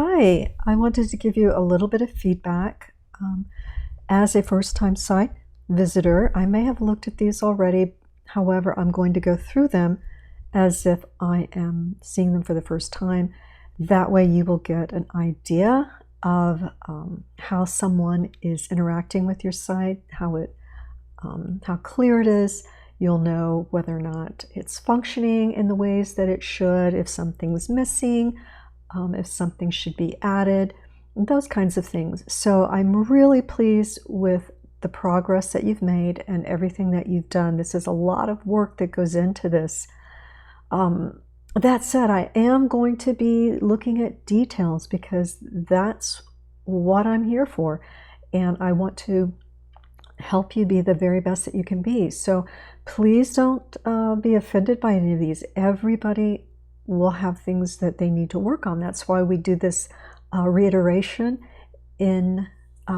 Hi, I wanted to give you a little bit of feedback. As a first-time site visitor, I may have looked at these already. However, I'm going to go through them as if I am seeing them for the first time. That way you will get an idea of how someone is interacting with your site, how clear it is. You'll know whether or not it's functioning in the ways that it should, if something's missing, if something should be added, those kinds of things. So I'm really pleased with the progress that you've made and everything that you've done. This is a lot of work that goes into this. That said, I am going to be looking at details because that's what I'm here for. And I want to help you be the very best that you can be. So please don't be offended by any of these. Everybody will have things that they need to work on. That's why we do this reiteration in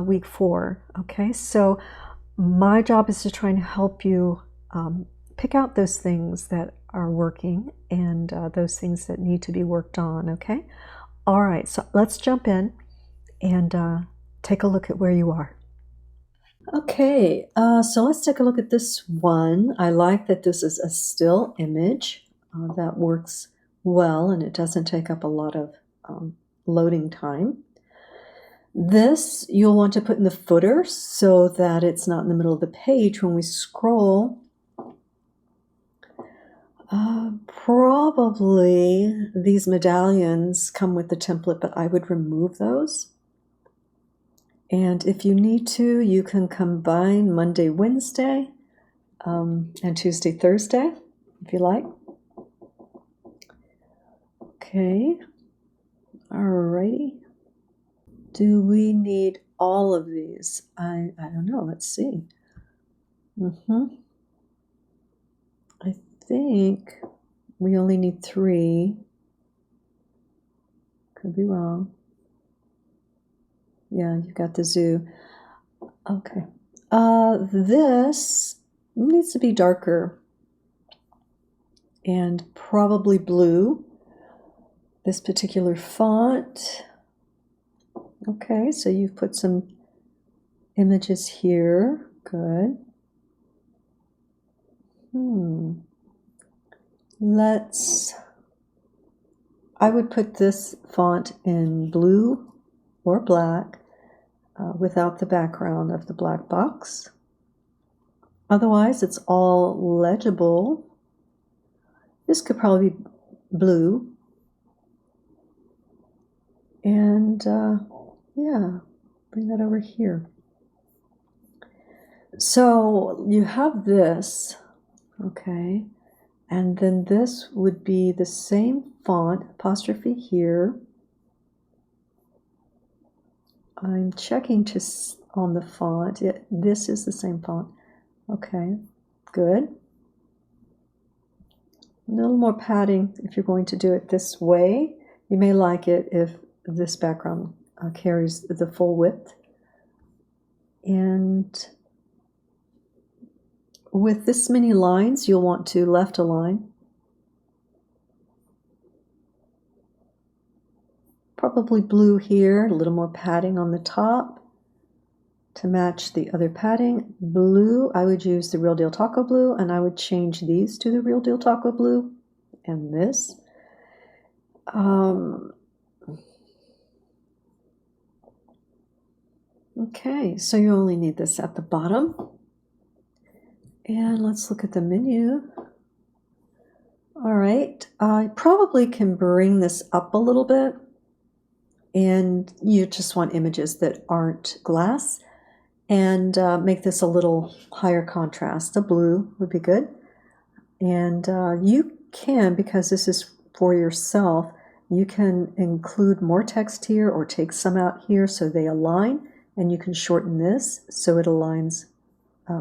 week 4. Okay, so my job is to try and help you pick out those things that are working and those things that need to be worked on. Okay, all right, so let's jump in and take a look at where you are. Okay, so let's take a look at this one. I like that this is a still image. That works well, and it doesn't take up a lot of loading time. This you'll want to put in the footer so that it's not in the middle of the page when we scroll. Probably these medallions come with the template, but I would remove those. And if you need to, you can combine Monday, Wednesday, and Tuesday, Thursday, if you like. Okay, alrighty. Do we need all of these? I don't know, let's see. I think we only need 3. Could be wrong. Yeah, you've got the zoo. Okay. This needs to be darker and probably blue. This particular font. Okay, so you've put some images here. Good. I would put this font in blue or black without the background of the black box. Otherwise, it's all legible. This could probably be blue. And yeah, bring that over here. So you have this, okay, and then this would be the same font, apostrophe here. I'm checking on the font. This is the same font. Okay, good. A little more padding if you're going to do it this way. You may like it if this background carries the full width. And with this many lines, you'll want to left align. Probably blue here, a little more padding on the top to match the other padding. Blue, I would use the Real Deal Taco Blue, and I would change these to the Real Deal Taco Blue and this. Okay, so you only need this at the bottom. And let's look at the menu. All right, I probably can bring this up a little bit. And you just want images that aren't glass. And make this a little higher contrast. A blue would be good. And you can, because this is for yourself, you can include more text here or take some out here so they align. And you can shorten this so it aligns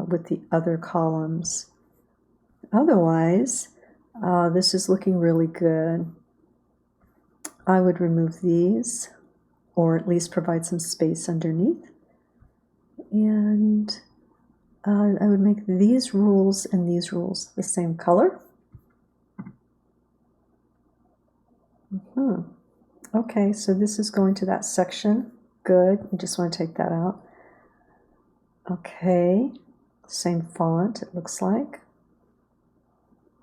with the other columns. Otherwise, this is looking really good. I would remove these, or at least provide some space underneath. And I would make these rules and these rules the same color. Okay, so this is going to that section. Good. You just want to take that out. Okay, same font, it looks like.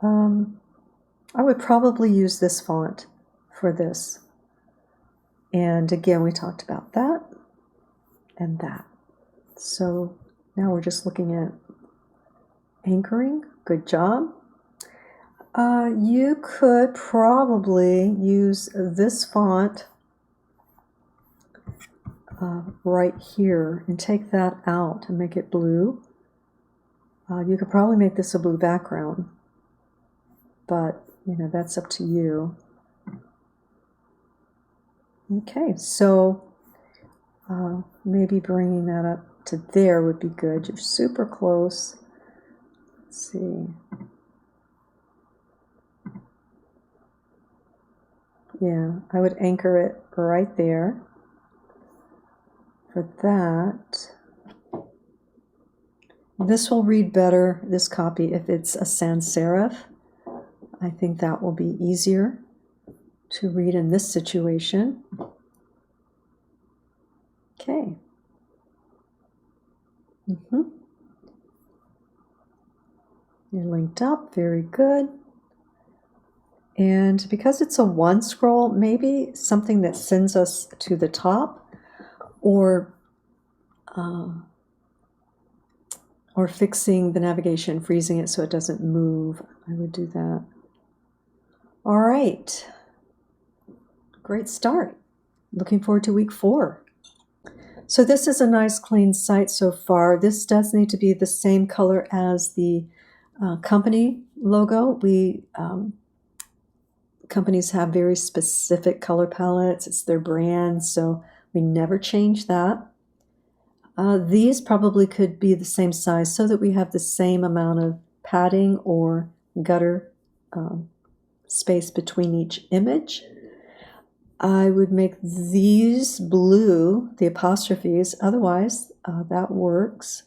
I would probably use this font for this. And again, we talked about that and that. So now we're just looking at anchoring. Good job. You could probably use this font right here and take that out and make it blue. You could probably make this a blue background, but you know, that's up to you. Okay, so maybe bringing that up to there would be good. You're super close. Let's see. Yeah, I would anchor it right there. For that, this will read better, this copy, if it's a sans serif. I think that will be easier to read in this situation. Okay. You're linked up, very good. And because it's a one scroll, maybe something that sends us to the top, or fixing the navigation, freezing it so it doesn't move. I would do that. All right. Great start. Looking forward to week 4. So this is a nice clean site so far. This does need to be the same color as the company logo. Companies have very specific color palettes. It's their brand, so we never change that. These probably could be the same size so that we have the same amount of padding or gutter space between each image. I would make these blue, the apostrophes, otherwise that works.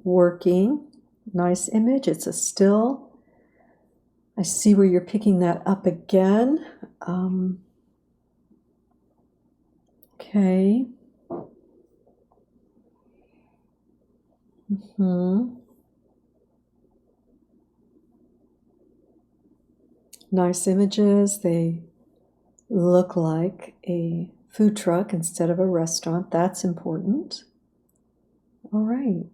Working, nice image, it's a still. I see where you're picking that up again. Okay. Nice images. They look like a food truck instead of a restaurant. That's important. All right.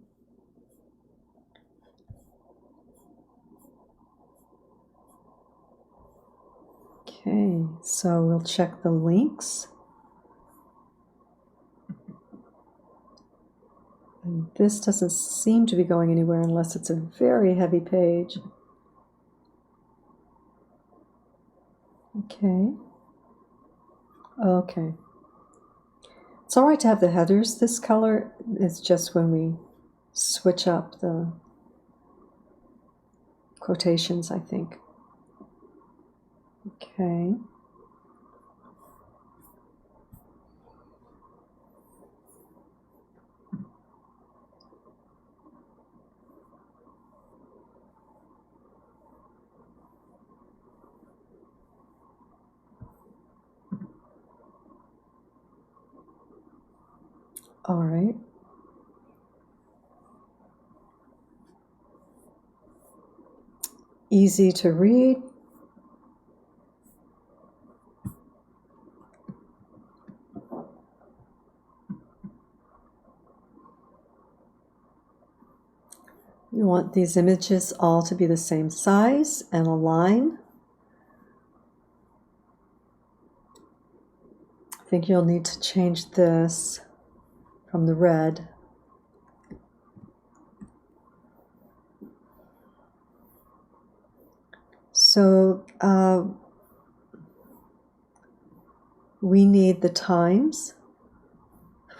Okay, so we'll check the links. And this doesn't seem to be going anywhere unless it's a very heavy page. Okay. Okay. It's all right to have the headers this color. It's just when we switch up the quotations, I think. Okay. All right. Easy to read. You want these images all to be the same size and align. I think you'll need to change this from the red. So we need the times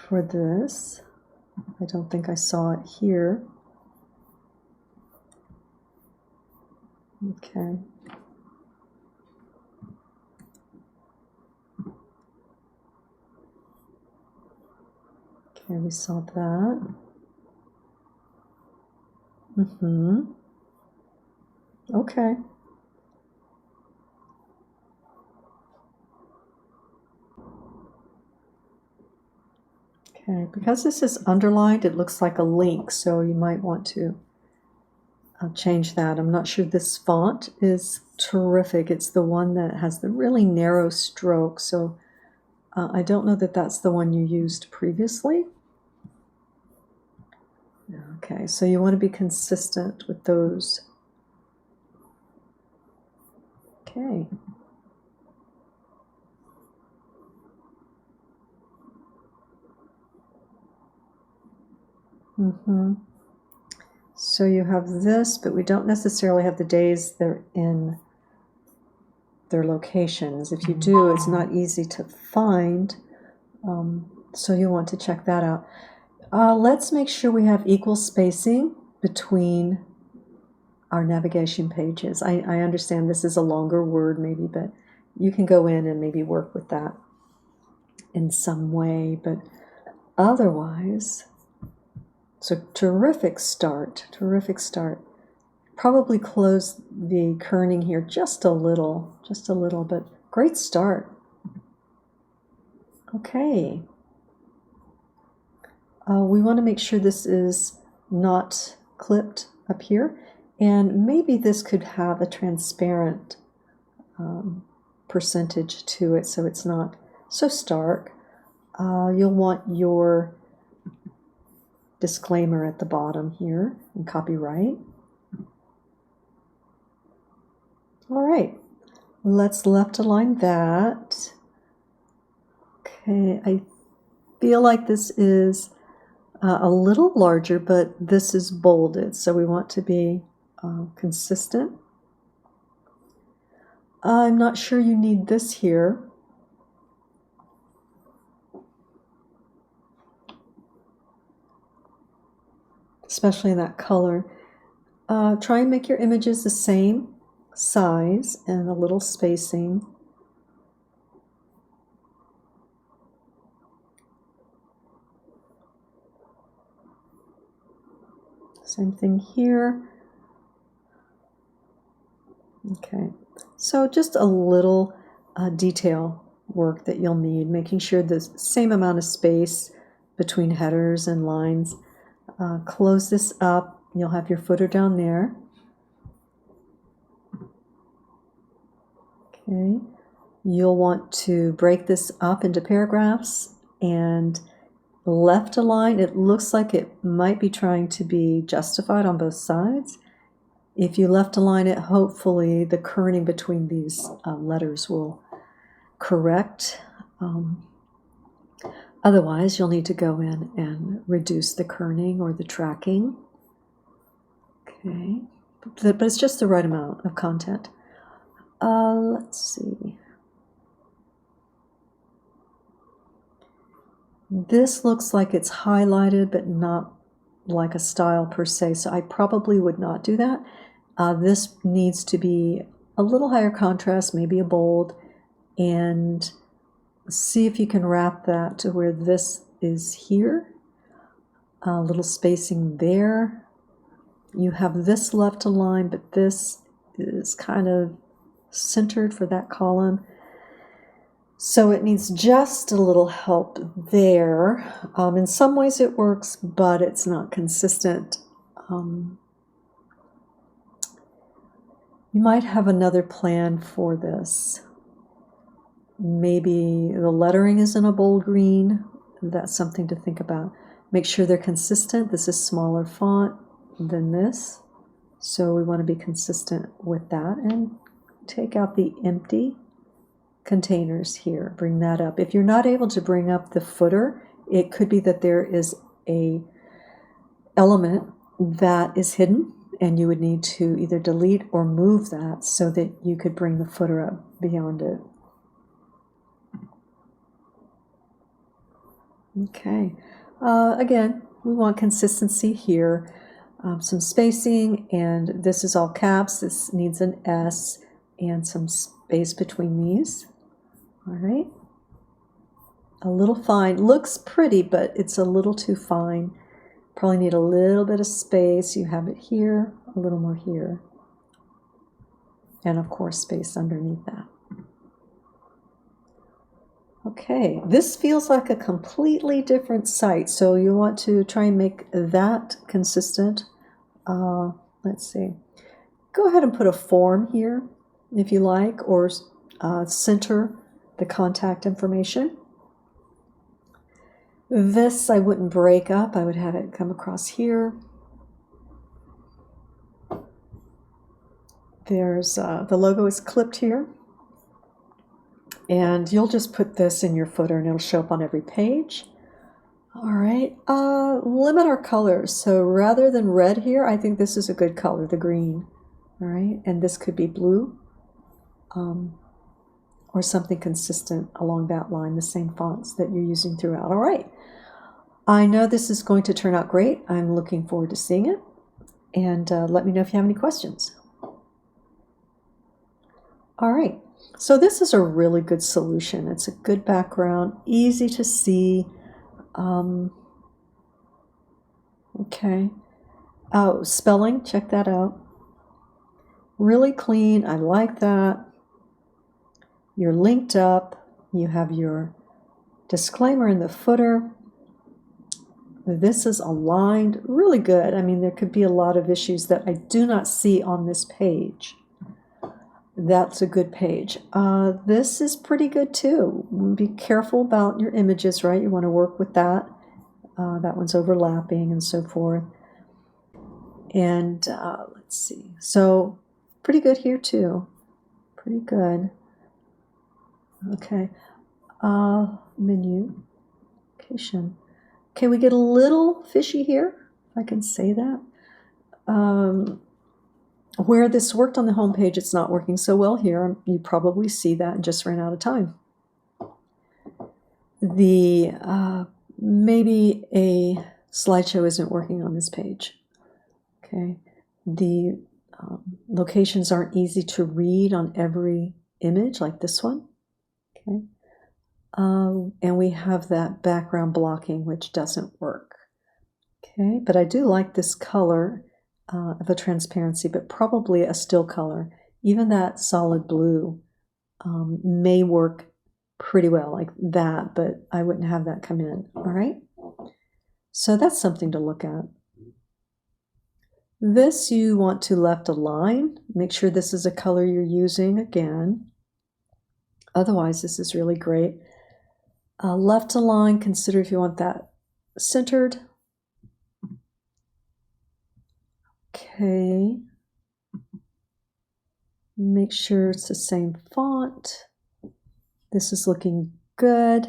for this. I don't think I saw it here. Okay. Okay, we saw that. Okay. Okay, because this is underlined, it looks like a link, so you might want to change that. I'm not sure. This font is terrific. It's the one that has the really narrow stroke, so I don't know that that's the one you used previously. Okay, so you want to be consistent with those. Okay. So you have this, but we don't necessarily have the days they're in their locations. If you do, it's not easy to find, so you want to check that out. Let's make sure we have equal spacing between our navigation pages. I understand this is a longer word maybe, but you can go in and maybe work with that in some way, but otherwise, it's a terrific start, Probably close the kerning here just a little, but great start. Okay. We want to make sure this is not clipped up here, and maybe this could have a transparent percentage to it so it's not so stark. You'll want your disclaimer at the bottom here and copyright. All right, let's left align that. Okay, I feel like this is a little larger, but this is bolded, so we want to be consistent. I'm not sure you need this here. Especially in that color. Try and make your images the same size and a little spacing. Same thing here. Okay, so just a little detail work that you'll need, making sure the same amount of space between headers and lines. Close this up. You'll have your footer down there. Okay, you'll want to break this up into paragraphs and left align. It looks like it might be trying to be justified on both sides. If you left align it, hopefully the kerning between these letters will correct. Otherwise, you'll need to go in and reduce the kerning or the tracking. Okay, but it's just the right amount of content. Let's see. This looks like it's highlighted, but not like a style per se, so I probably would not do that. This needs to be a little higher contrast, maybe a bold, and see if you can wrap that to where this is here. A little spacing there. You have this left aligned, but this is kind of centered for that column. So it needs just a little help there. In some ways it works, but it's not consistent. You might have another plan for this. Maybe the lettering is in a bold green. That's something to think about. Make sure they're consistent. This is smaller font than this, so we want to be consistent with that. And take out the empty containers here. Bring that up. If you're not able to bring up the footer, it could be that there is a element that is hidden, and you would need to either delete or move that so that you could bring the footer up beyond it. Okay, again, we want consistency here, some spacing, and this is all caps. This needs an S and some space between these. All right, a little fine. Looks pretty, but it's a little too fine. Probably need a little bit of space. You have it here, a little more here, and of course space underneath that. Okay, this feels like a completely different site, so you want to try and make that consistent. Let's see. Go ahead and put a form here if you like, or center the contact information. This I wouldn't break up. I would have it come across here. There's the logo is clipped here. And you'll just put this in your footer and it'll show up on every page. All right, limit our colors. So rather than red here, I think this is a good color, the green. All right, and this could be blue or something consistent along that line, the same fonts that you're using throughout. All right, I know this is going to turn out great. I'm looking forward to seeing it. And let me know if you have any questions. All right. So this is a really good solution. It's a good background, easy to see. Okay. Oh, spelling, check that out. Really clean. I like that. You're linked up. You have your disclaimer in the footer. This is aligned. Really good. I mean, there could be a lot of issues that I do not see on this page. That's a good page. This is pretty good too. Be careful about your images, right? You want to work with that. That one's overlapping and so forth. And let's see. So pretty good here too. Pretty good. Okay. Menu. Location. Okay, we get a little fishy here, if I can say that. Where this worked on the home page, it's not working so well here. You probably see that and just ran out of time. The maybe a slideshow isn't working on this page. Okay, the locations aren't easy to read on every image like this one. Okay, and we have that background blocking, which doesn't work. Okay, but I do like this color. Of a transparency, but probably a still color. Even that solid blue may work pretty well like that, but I wouldn't have that come in, all right? So that's something to look at. This you want to left align. Make sure this is a color you're using again. Otherwise, this is really great. Left align, consider if you want that centered. Okay, make sure it's the same font. This is looking good.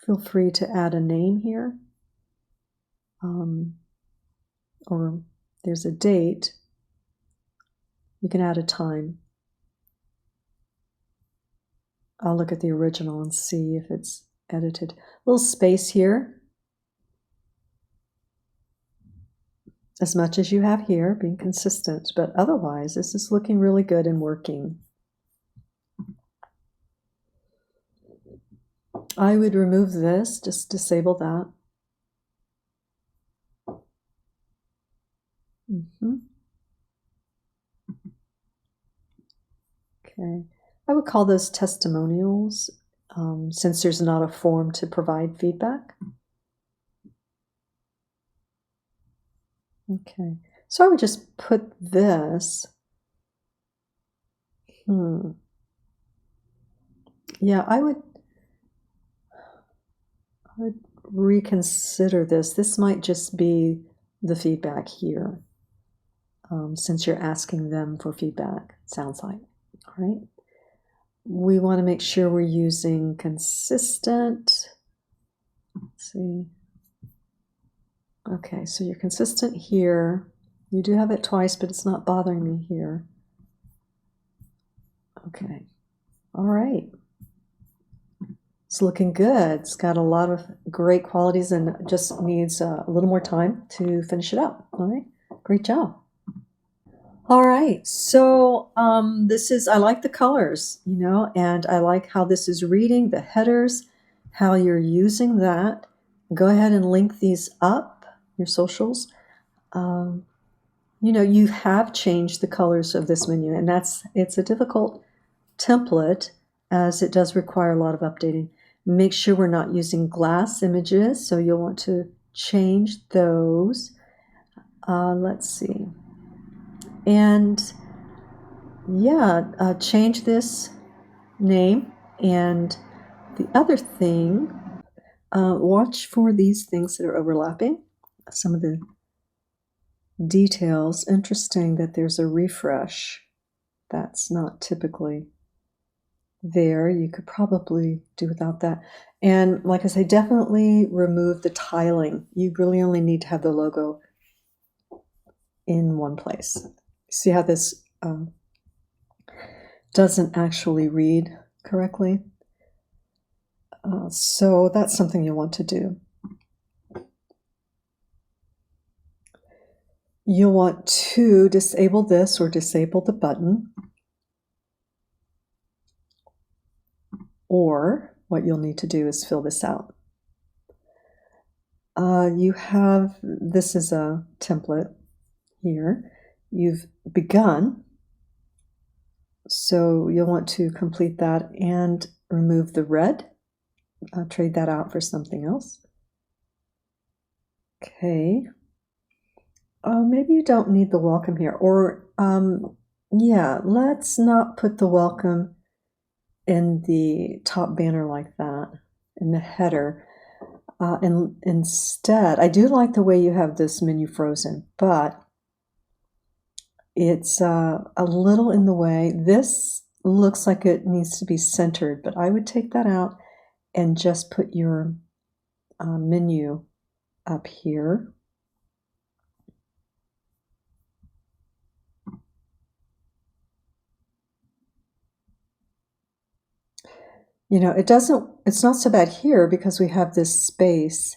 Feel free to add a name here. Or there's a date. You can add a time. I'll look at the original and see if it's edited. A little space here. As much as you have here, being consistent, but otherwise this is looking really good and working. I would remove this, just disable that. Okay, I would call those testimonials. Since there's not a form to provide feedback. Okay, so I would just put this. Yeah, I would reconsider this. This might just be the feedback here, since you're asking them for feedback, it sounds like. All right. We want to make sure we're using consistent. Let's see. Okay, so you're consistent here. You do have it twice, but it's not bothering me here. Okay. All right. It's looking good. It's got a lot of great qualities and just needs a little more time to finish it up. All right. Great job. All right, so I like the colors, and I like how this is reading, the headers, how you're using that. Go ahead and link these up, your socials. you have changed the colors of this menu, and it's a difficult template as it does require a lot of updating. Make sure we're not using glass images, so you'll want to change those. Let's see. And yeah, change this name. And the other thing, watch for these things that are overlapping. Some of the details. Interesting that there's a refresh. That's not typically there. You could probably do without that. And like I say, definitely remove the tiling. You really only need to have the logo in one place. See how this doesn't actually read correctly? So that's something you want to do. You'll want to disable this or disable the button. Or what you'll need to do is fill this out. This is a template here. You've begun. So you'll want to complete that and remove the red. Trade that out for something else. Okay. Maybe you don't need the welcome here. Or, yeah, let's not put the welcome in the top banner like that, in the header. And instead, I do like the way you have this menu frozen, but it's a little in the way. This looks like it needs to be centered, but I would take that out and just put your menu up here. It's not so bad here because we have this space,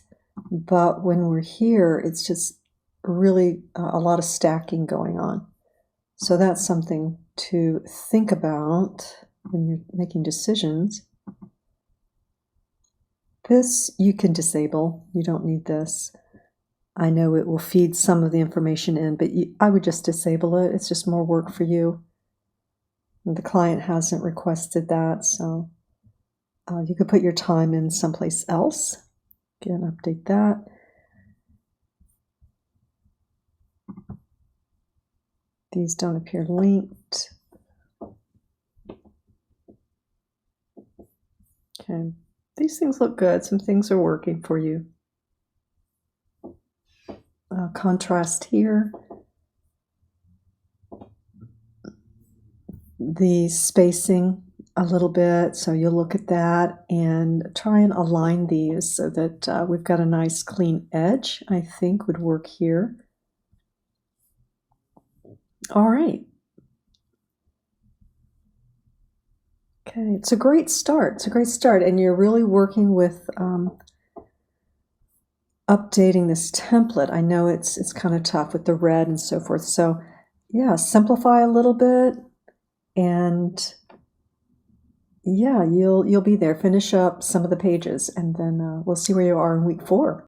but when we're here, it's just really a lot of stacking going on. So that's something to think about when you're making decisions. This you can disable. You don't need this. I know it will feed some of the information in, but I would just disable it. It's just more work for you. The client hasn't requested that, so you could put your time in someplace else. Again, update that. These don't appear linked. Okay, these things look good. Some things are working for you. Contrast here. The spacing a little bit, so you'll look at that and try and align these so that we've got a nice clean edge, I think would work here. All right. Okay, it's a great start. It's a great start, and you're really working with updating this template. I know it's kind of tough with the red and so forth. So yeah, simplify a little bit, and yeah, you'll be there. Finish up some of the pages, and then we'll see where you are in week 4.